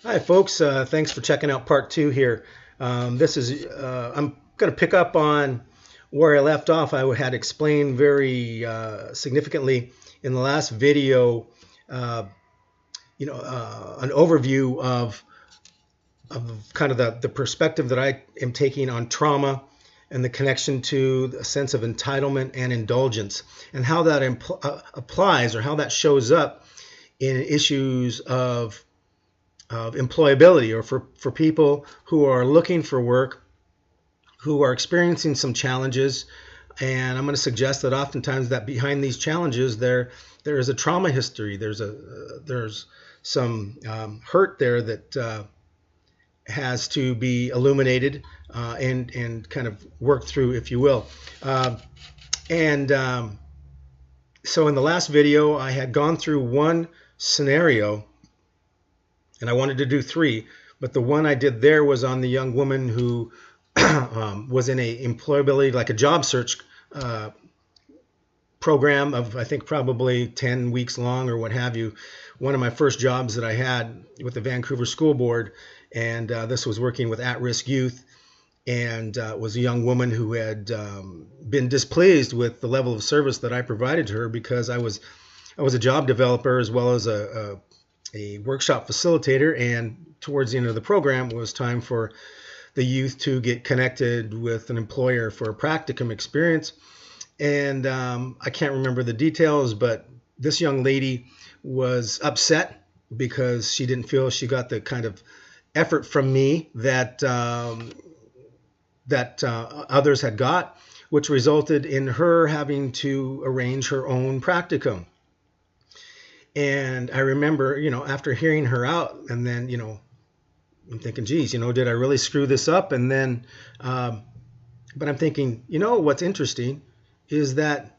Hi, folks. Thanks for checking out part two here. I'm going to pick up on where I left off. I had explained very significantly in the last video, uh, an overview of kind of the perspective that I am taking on trauma and the connection to a sense of entitlement and indulgence, and how that applies or how that shows up in issues of employability, or for people who are looking for work, who are experiencing some challenges. And I'm going to suggest that oftentimes that behind these challenges there is a trauma history. There's some hurt there that has to be illuminated and kind of worked through, if you will. And So in the last video, I had gone through one scenario, and I wanted to do three, but the one I did there was on the young woman who was in a employability, like a job search program of, I think, probably 10 weeks long or what have you. One of my first jobs that I had with the Vancouver School Board, and this was working with at-risk youth, and was a young woman who had been displeased with the level of service that I provided to her, because I was a job developer as well as a workshop facilitator, and towards the end of the program it was time for the youth to get connected with an employer for a practicum experience. And I can't remember the details, but this young lady was upset because she didn't feel she got the kind of effort from me that others had got, which resulted in her having to arrange her own practicum. And I remember, after hearing her out, and then, I'm thinking, geez, did I really screw this up? And then, but I'm thinking, what's interesting is that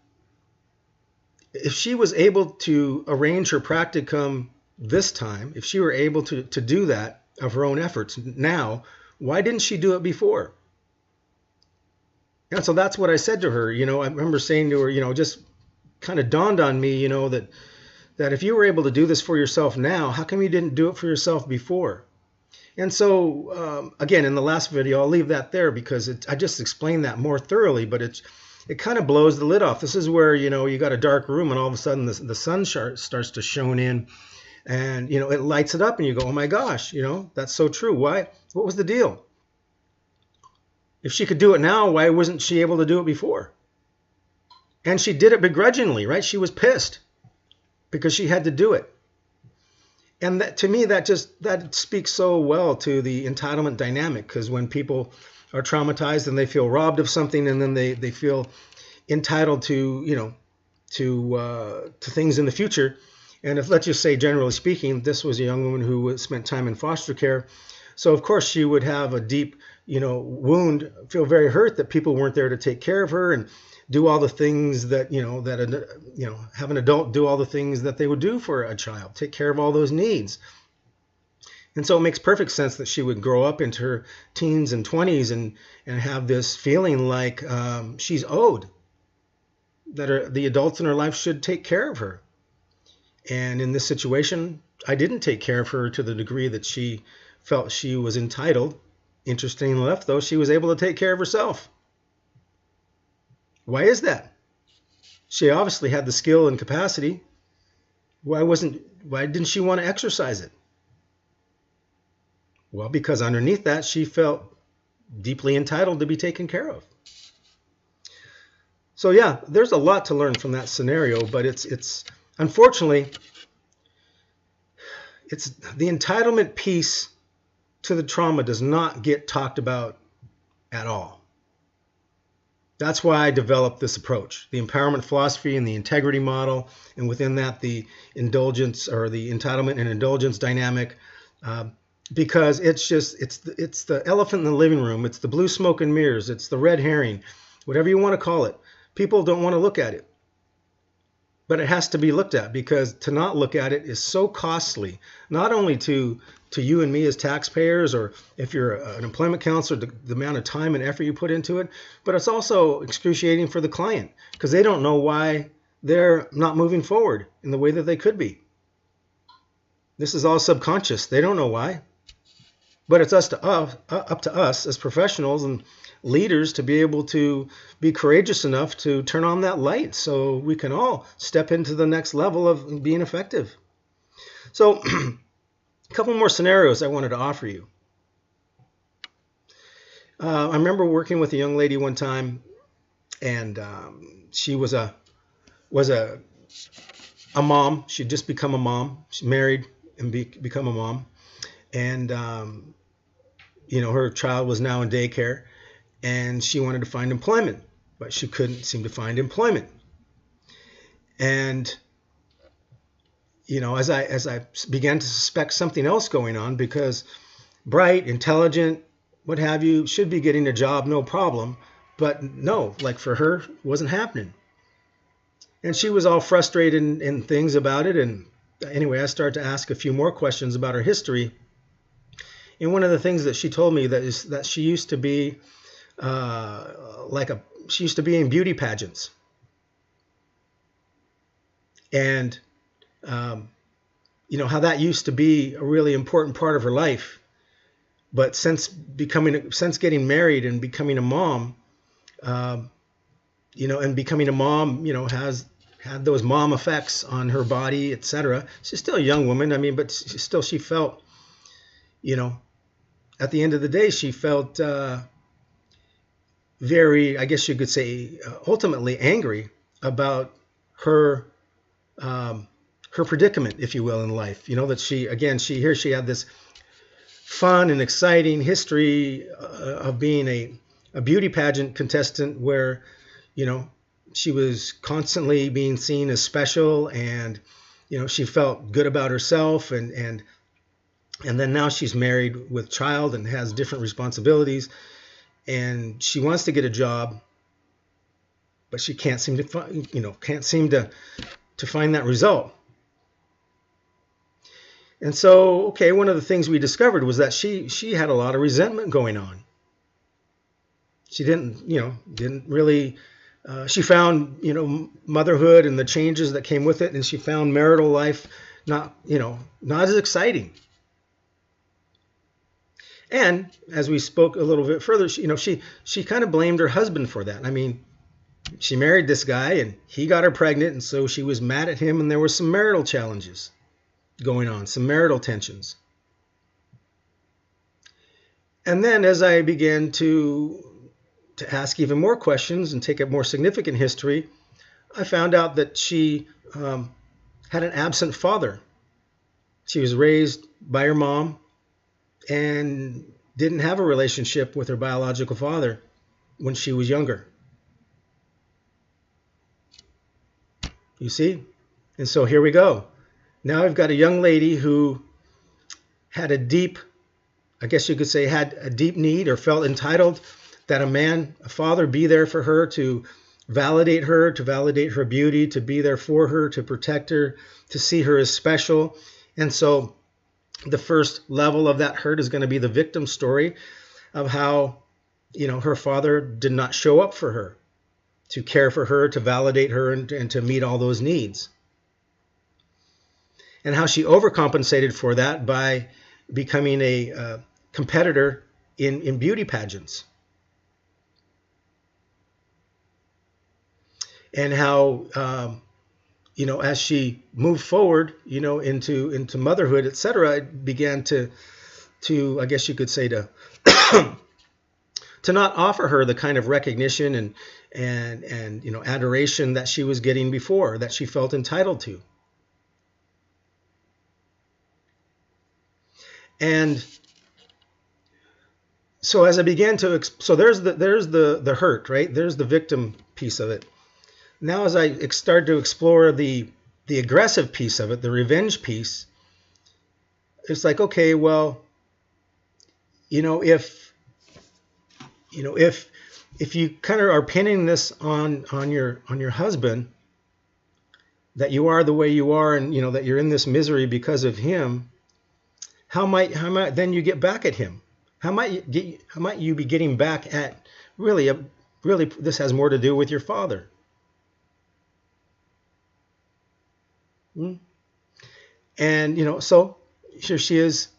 if she was able to arrange her practicum this time, if she were able to do that of her own efforts now, why didn't she do it before? And so that's what I said to her. I remember saying to her, just kind of dawned on me, that if you were able to do this for yourself now, how come you didn't do it for yourself before? And so, again, in the last video, I'll leave that there because I just explained that more thoroughly, but it kind of blows the lid off. This is where, you got a dark room and all of a sudden the sun starts to shone in, and, it lights it up and you go, oh my gosh, that's so true. Why? What was the deal? If she could do it now, why wasn't she able to do it before? And she did it begrudgingly, right? She was pissed because she had to do it. And that, to me, that speaks so well to the entitlement dynamic, because when people are traumatized and they feel robbed of something, and then they feel entitled to, to things in the future. And if, let's just say, generally speaking, this was a young woman who spent time in foster care. So of course she would have a deep, wound, feel very hurt that people weren't there to take care of her and do all the things that, have an adult do all the things that they would do for a child, take care of all those needs. And so it makes perfect sense that she would grow up into her teens and 20s and have this feeling like she's owed, that the adults in her life should take care of her. And in this situation, I didn't take care of her to the degree that she felt she was entitled. Interestingly enough, though, she was able to take care of herself. Why is that? She obviously had the skill and capacity. Why didn't she want to exercise it? Well, because underneath that, she felt deeply entitled to be taken care of. So yeah, there's a lot to learn from that scenario, but it's unfortunately, it's the entitlement piece to the trauma does not get talked about at all. That's why I developed this approach, the empowerment philosophy and the integrity model, and within that, the indulgence, or the entitlement and indulgence dynamic, because it's the elephant in the living room. It's the blue smoke and mirrors. It's the red herring, whatever you want to call it. People don't want to look at it, but it has to be looked at, because to not look at it is so costly, not only to you and me as taxpayers, or if you're an employment counselor, the amount of time and effort you put into it, but it's also excruciating for the client, because they don't know why they're not moving forward in the way that they could be. This is all subconscious. They don't know why. But it's up to us as professionals and leaders to be able to be courageous enough to turn on that light so we can all step into the next level of being effective. So a couple more scenarios I wanted to offer you. I remember working with a young lady one time, and she was a mom. She'd just become a mom. She married and become a mom. And, her child was now in daycare, and she wanted to find employment, but she couldn't seem to find employment. And, as I began to suspect something else going on, because bright, intelligent, what have you, should be getting a job, no problem. But no, like for her, wasn't happening. And she was all frustrated and things about it. And anyway, I started to ask a few more questions about her history. And one of the things that she told me that she used to be she used to be in beauty pageants. And, how that used to be a really important part of her life. But since getting married and becoming a mom, and becoming a mom, has had those mom effects on her body, etc. She's still a young woman. But she felt, at the end of the day, she felt very, I guess you could say, ultimately angry about her predicament, if you will, in life. That she had this fun and exciting history of being a beauty pageant contestant where, she was constantly being seen as special, and, she felt good about herself, and then now she's married with child and has different responsibilities, and she wants to get a job, but she can't seem to find that result. And so, one of the things we discovered was that she had a lot of resentment going on. She didn't really, she found, motherhood and the changes that came with it, and she found marital life not as exciting. And as we spoke a little bit further, she kind of blamed her husband for that. She married this guy and he got her pregnant, and so she was mad at him, and there were some marital challenges going on, some marital tensions. And then as I began to ask even more questions and take a more significant history, I found out that she had an absent father. She was raised by her mom and didn't have a relationship with her biological father when she was younger. You see? And so here we go. Now I've got a young lady who had a deep need, or felt entitled that a father be there for her, to validate her beauty, to be there for her, to protect her, to see her as special. And so the first level of that hurt is going to be the victim story of how, her father did not show up for her, to care for her, to validate her, and to meet all those needs. And how she overcompensated for that by becoming a competitor in beauty pageants. And how, as she moved forward, into motherhood, etc., it began to, I guess you could say, to to not offer her the kind of recognition and adoration that she was getting before, that she felt entitled to. And so as I began to, so there's the hurt, right? There's the victim piece of it. Now as I started to explore the aggressive piece of it, the revenge piece, it's like, okay, well, if you kind of are pinning this on your husband, that you are the way you are, and that you're in this misery because of him, how might then you get back at him? How might you be getting back at really this has more to do with your father? And so here she is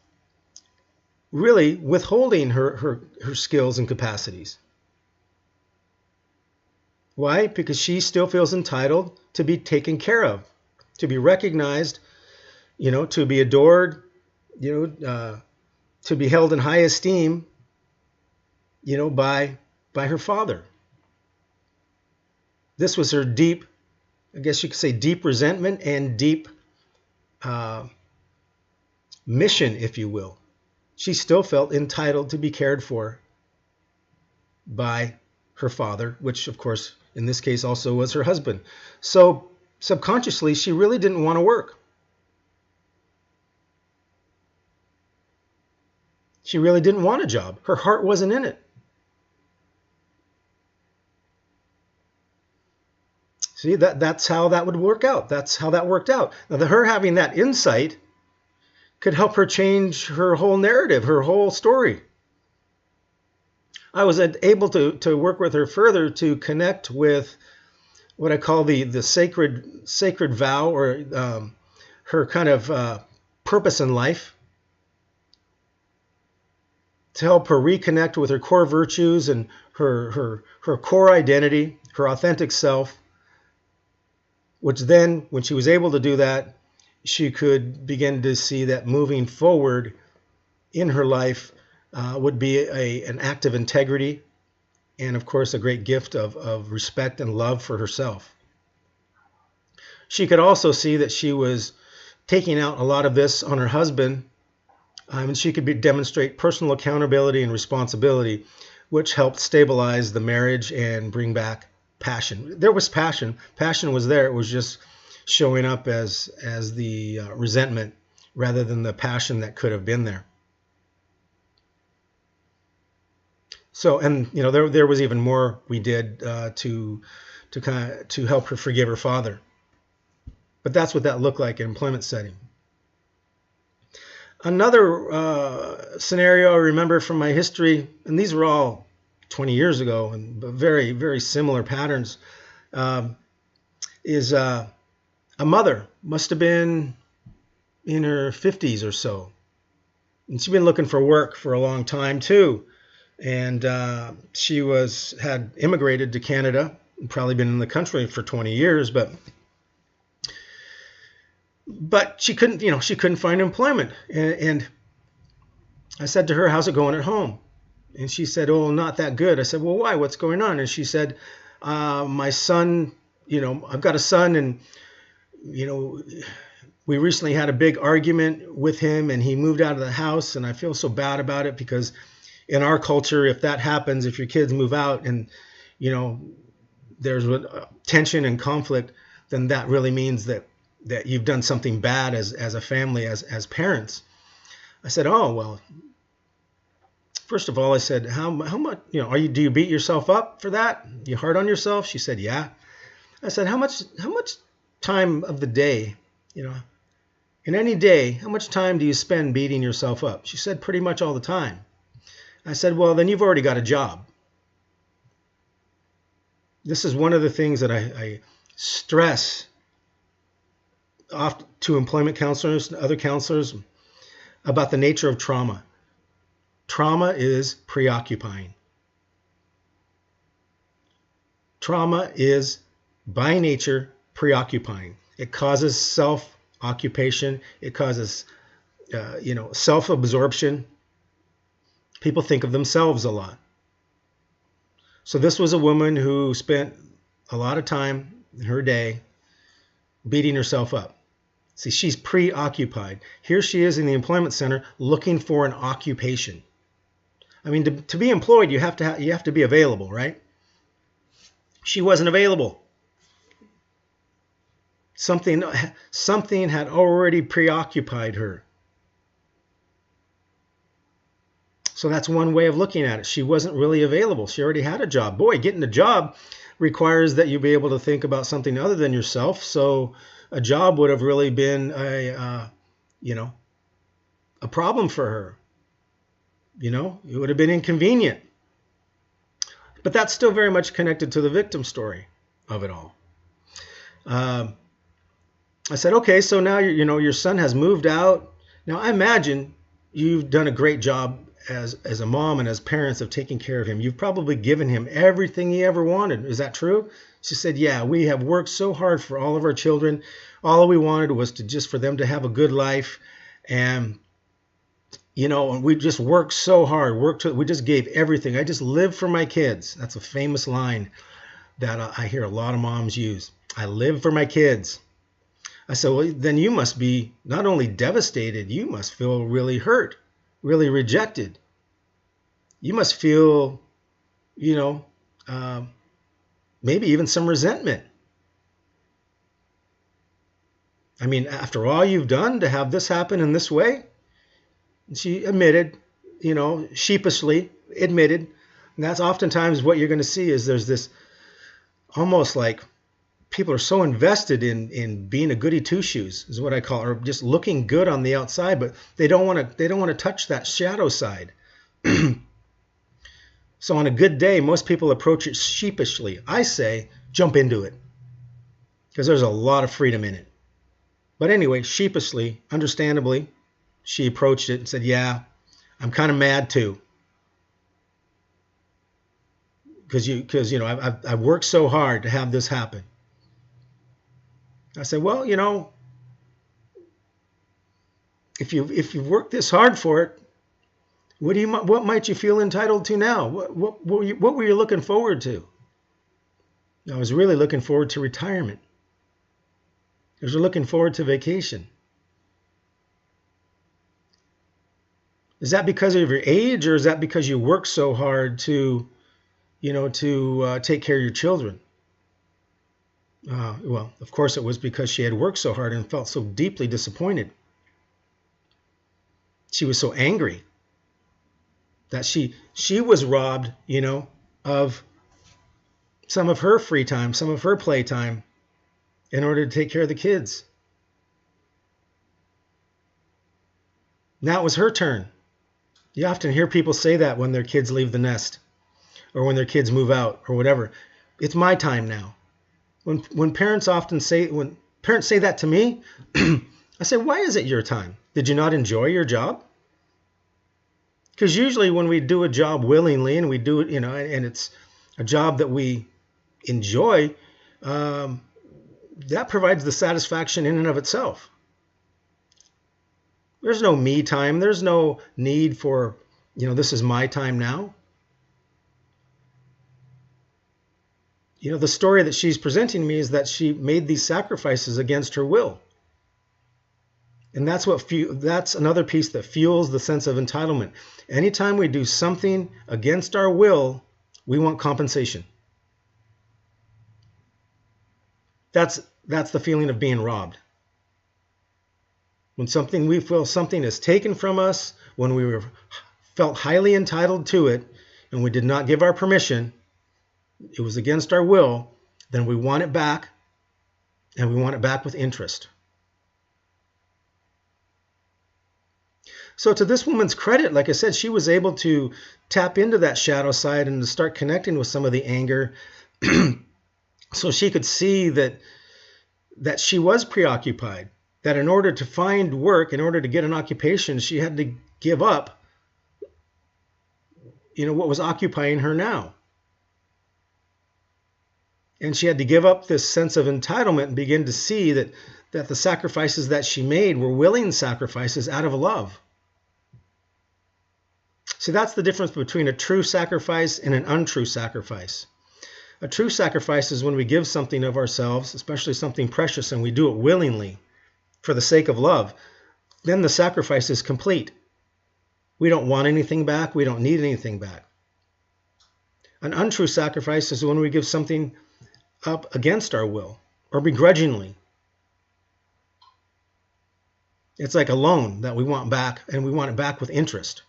really withholding her skills and capacities. Why? Because she still feels entitled to be taken care of, to be recognized, to be adored, to be held in high esteem, by her father. This was her deep, I guess you could say, deep resentment and deep mission, if you will. She still felt entitled to be cared for by her father, which, of course, in this case also was her husband. So subconsciously, she really didn't want to work. She really didn't want a job. Her heart wasn't in it. See, that's how that would work out. That's how that worked out. Now, her having that insight could help her change her whole narrative, her whole story. I was able to work with her further to connect with what I call the sacred vow, or her kind of purpose in life, to help her reconnect with her core virtues and her core identity, her authentic self, which then, when she was able to do that, she could begin to see that moving forward in her life would be an act of integrity, and of course a great gift of respect and love for herself. She could also see that she was taking out a lot of this on her husband, and she could demonstrate personal accountability and responsibility, which helped stabilize the marriage and bring back passion. There was passion. Passion was there. It was just showing up as the resentment rather than the passion that could have been there. So, and there was even more we did to help her forgive her father. But that's what that looked like in an employment setting. Another scenario I remember from my history, and these were all 20 years ago, and very, very similar patterns, is a mother, must have been in her 50s or so. And she'd been looking for work for a long time too. And she had immigrated to Canada, probably been in the country for 20 years, but she couldn't find employment. And I said to her, "How's it going at home?" And she said, "Oh, not that good." I said, "Well, why? What's going on?" And she said, "My son, I've got a son, and, we recently had a big argument with him, and he moved out of the house, and I feel so bad about it because in our culture, if that happens, if your kids move out and, there's tension and conflict, then that really means that you've done something bad as a family, as parents." I said, "Oh, well, first of all," I said, how much, do you beat yourself up for that? You hard on yourself?" She said, "Yeah." I said, how much time of the day, in any day, how much time do you spend beating yourself up? She said, "Pretty much all the time." I said, "Well, then you've already got a job." This is one of the things that I stress off to employment counselors and other counselors about the nature of trauma. Trauma is preoccupying. Trauma is, by nature, preoccupying. It causes self-occupation. It causes, self-absorption. People think of themselves a lot. So this was a woman who spent a lot of time in her day beating herself up. See, she's preoccupied. Here she is in the employment center looking for an occupation. I mean, to be employed, you have to be available, right? She wasn't available. Something had already preoccupied her. So that's one way of looking at it. She wasn't really available. She already had a job. Boy, getting a job requires that you be able to think about something other than yourself. So a job would have really been a problem for her. It would have been inconvenient. But that's still very much connected to the victim story of it all. I said, "Okay, so now your son has moved out. Now, I imagine you've done a great job as a mom and as parents of taking care of him. You've probably given him everything he ever wanted. Is that true? She said, yeah, we have worked so hard for all of our children. All we wanted was just for them to have a good life. And, and we just worked so hard. We just gave everything. I just lived for my kids. That's a famous line that I hear a lot of moms use. I live for my kids. I said, well, then you must be not only devastated, you must feel really hurt, really rejected. You must feel, maybe even some resentment. I mean, after all you've done to have this happen in this way, she admitted, sheepishly admitted, and that's oftentimes what you're going to see is there's this almost like people are so invested in being a goody two-shoes is what I call it, or just looking good on the outside, but they don't want to touch that shadow side. So on a good day, most people approach it sheepishly. I say, jump into it, because there's a lot of freedom in it. But anyway, sheepishly, understandably, she approached it and said, yeah, I'm kind of mad too. Because I've worked so hard to have this happen. I said, well, if you've worked this hard for it, what might you feel entitled to now? What were you looking forward to? I was really looking forward to retirement. I was looking forward to vacation. Is that because of your age, or is that because you worked so hard to take care of your children? Well, of course it was because she had worked so hard and felt so deeply disappointed. She was so angry that she was robbed, of some of her free time, some of her playtime in order to take care of the kids. Now it was her turn. You often hear people say that when their kids leave the nest or when their kids move out or whatever. It's my time now. When parents say that to me, I say, why is it your time? Did you not enjoy your job? Because usually when we do a job willingly and we do it, and it's a job that we enjoy, that provides the satisfaction in and of itself. There's no me time. There's no need for, this is my time now. The story that she's presenting to me is that she made these sacrifices against her will. And that's another piece that fuels the sense of entitlement. Anytime we do something against our will, we want compensation. That's the feeling of being robbed. When we feel something is taken from us, when we felt highly entitled to it, and we did not give our permission, it was against our will, then we want it back, and we want it back with interest. So to this woman's credit, like I said, she was able to tap into that shadow side and to start connecting with some of the anger so she could see that she was preoccupied, that in order to find work, in order to get an occupation, she had to give up, what was occupying her now. And she had to give up this sense of entitlement and begin to see that the sacrifices that she made were willing sacrifices out of love. See, that's the difference between a true sacrifice and an untrue sacrifice. A true sacrifice is when we give something of ourselves, especially something precious, and we do it willingly for the sake of love. Then the sacrifice is complete. We don't want anything back. We don't need anything back. An untrue sacrifice is when we give something up against our will or begrudgingly. It's like a loan that we want back, and we want it back with interest.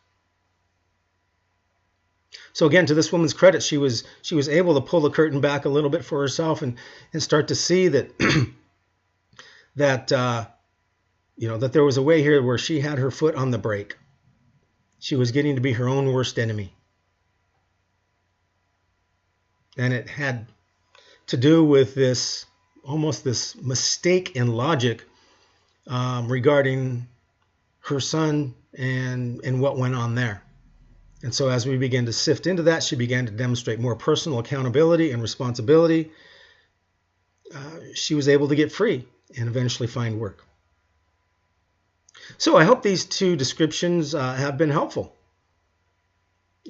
So again, to this woman's credit, she was able to pull the curtain back a little bit for herself and start to see that that there was a way here where she had her foot on the brake. She was getting to be her own worst enemy. And it had to do with this mistake in logic regarding her son and what went on there. And so as we began to sift into that, she began to demonstrate more personal accountability and responsibility. She was able to get free and eventually find work. So I hope these two descriptions have been helpful.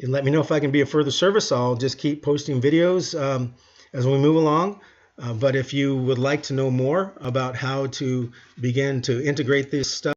And let me know if I can be of further service. I'll just keep posting videos as we move along. But if you would like to know more about how to begin to integrate this stuff,